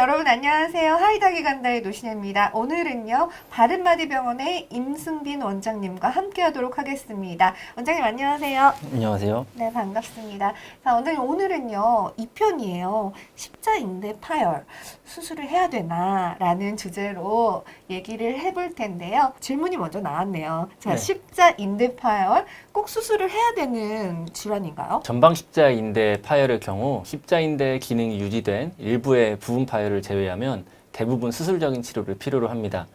여러분 안녕하세요. 하이닥이 간다의 노신혜입니다. 오늘은요 바른마디병원의 임승빈 원장님과 함께하도록 하겠습니다. 원장님 안녕하세요. 안녕하세요. 네, 반갑습니다. 자, 오늘은요 2편이에요. 십자인대 파열 수술을 해야 되나 라는 주제로 얘기를 해볼 텐데요. 질문이 먼저 나왔네요. 자, 네. 십자인대 파열 꼭 수술을 해야 되는 질환인가요? 전방 십자인대 파열의 경우 십자인대 기능이 유지된 일부의 부분 파열을 제외하면 대부분 수술적인 치료를 필요로 합니다.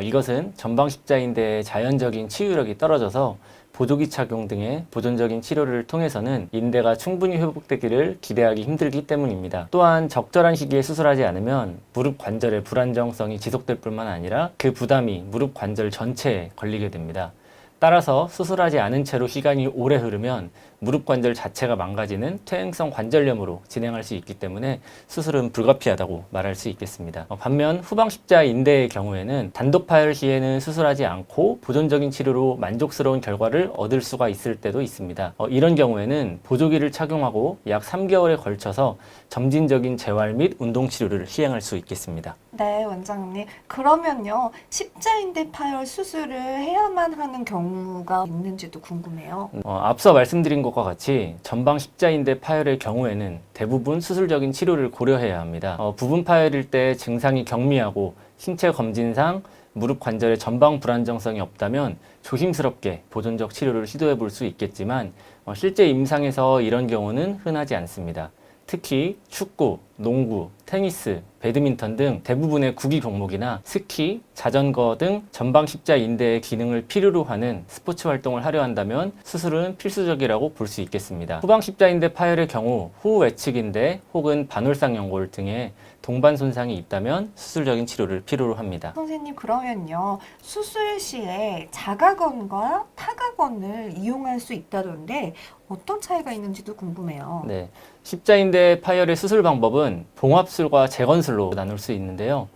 이것은 전방 십자인대의 자연적인 치유력이 떨어져서 보조기 착용 등의 보존적인 치료를 통해서는 인대가 충분히 회복되기를 기대하기 힘들기 때문입니다. 또한 적절한 시기에 수술하지 않으면 무릎 관절의 불안정성이 지속될 뿐만 아니라 그 부담이 무릎 관절 전체에 걸리게 됩니다. 따라서 수술하지 않은 채로 시간이 오래 흐르면 무릎 관절 자체가 망가지는 퇴행성 관절염으로 진행할 수 있기 때문에 수술은 불가피하다고 말할 수 있겠습니다. 반면 후방 십자 인대의 경우에는 단독 파열 시에는 수술하지 않고 보존적인 치료로 만족스러운 결과를 얻을 수가 있을 때도 있습니다. 이런 경우에는 보조기를 착용하고 약 3개월에 걸쳐서 점진적인 재활 및 운동 치료를 시행할 수 있겠습니다. 네, 원장님. 그러면요, 십자인대 파열 수술을 해야만 하는 경우가 있는지도 궁금해요. 앞서 말씀드린 것과 같이 전방 십자인대 파열의 경우에는 대부분 수술적인 치료를 고려해야 합니다. 부분 파열일 때 증상이 경미하고 신체 검진상 무릎 관절의 전방 불안정성이 없다면 조심스럽게 보존적 치료를 시도해 볼 수 있겠지만 실제 임상에서 이런 경우는 흔하지 않습니다. 특히 축구, 농구, 테니스, 배드민턴 등 대부분의 구기 종목이나 스키, 자전거 등 전방 십자 인대의 기능을 필요로 하는 스포츠 활동을 하려 한다면 수술은 필수적이라고 볼 수 있겠습니다. 후방 십자 인대 파열의 경우 후 외측인대 혹은 반월상 연골 등의 동반 손상이 있다면 수술적인 치료를 필요로 합니다. 선생님, 그러면요, 수술 시에 자가건과 타가건을 이용할 수 있다던데 어떤 차이가 있는지도 궁금해요. 네, 십자인대 파열의 수술 방법은 봉합술과 재건술로 나눌 수 있는데요.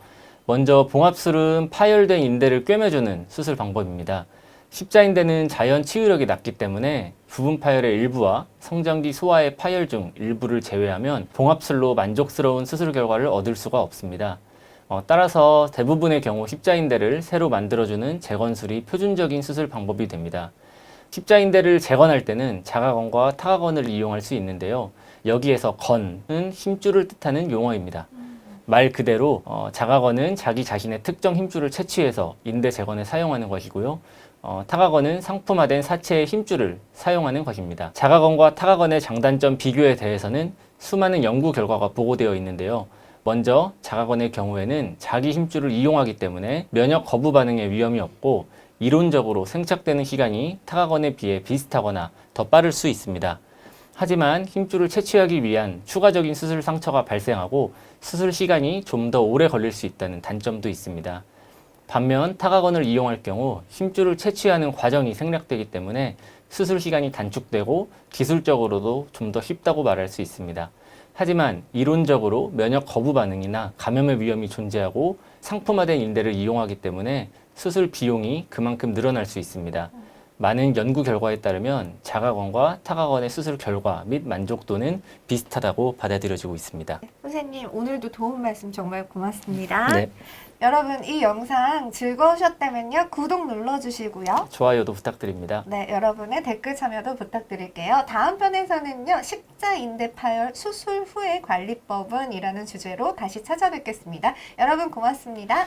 먼저 봉합술은 파열된 인대를 꿰매주는 수술 방법입니다. 십자인대는 자연 치유력이 낮기 때문에 부분 파열의 일부와 성장기 소화의 파열 중 일부를 제외하면 봉합술로 만족스러운 수술 결과를 얻을 수가 없습니다. 따라서 대부분의 경우 십자인대를 새로 만들어주는 재건술이 표준적인 수술 방법이 됩니다. 십자인대를 재건할 때는 자가건과 타가건을 이용할 수 있는데요. 여기에서 건은 힘줄을 뜻하는 용어입니다. 말 그대로 자가건은 자기 자신의 특정 힘줄을 채취해서 인대 재건에 사용하는 것이고요. 타가건은 상품화된 사체의 힘줄을 사용하는 것입니다. 자가건과 타가건의 장단점 비교에 대해서는 수많은 연구 결과가 보고되어 있는데요. 먼저 자가건의 경우에는 자기 힘줄을 이용하기 때문에 면역 거부 반응의 위험이 없고 이론적으로 생착되는 시간이 타가건에 비해 비슷하거나 더 빠를 수 있습니다. 하지만 힘줄을 채취하기 위한 추가적인 수술 상처가 발생하고 수술 시간이 좀 더 오래 걸릴 수 있다는 단점도 있습니다. 반면 타가건을 이용할 경우 힘줄을 채취하는 과정이 생략되기 때문에 수술 시간이 단축되고 기술적으로도 좀 더 쉽다고 말할 수 있습니다. 하지만 이론적으로 면역 거부 반응이나 감염의 위험이 존재하고 상품화된 인대를 이용하기 때문에 수술 비용이 그만큼 늘어날 수 있습니다. 많은 연구 결과에 따르면 자가건과 타가건의 수술 결과 및 만족도는 비슷하다고 받아들여지고 있습니다. 선생님, 오늘도 도움 말씀 정말 고맙습니다. 네, 여러분, 이 영상 즐거우셨다면요, 구독 눌러주시고요. 좋아요도 부탁드립니다. 네, 여러분의 댓글 참여도 부탁드릴게요. 다음 편에서는요, 십자인대 파열 수술 후의 관리법은 이라는 주제로 다시 찾아뵙겠습니다. 여러분 고맙습니다.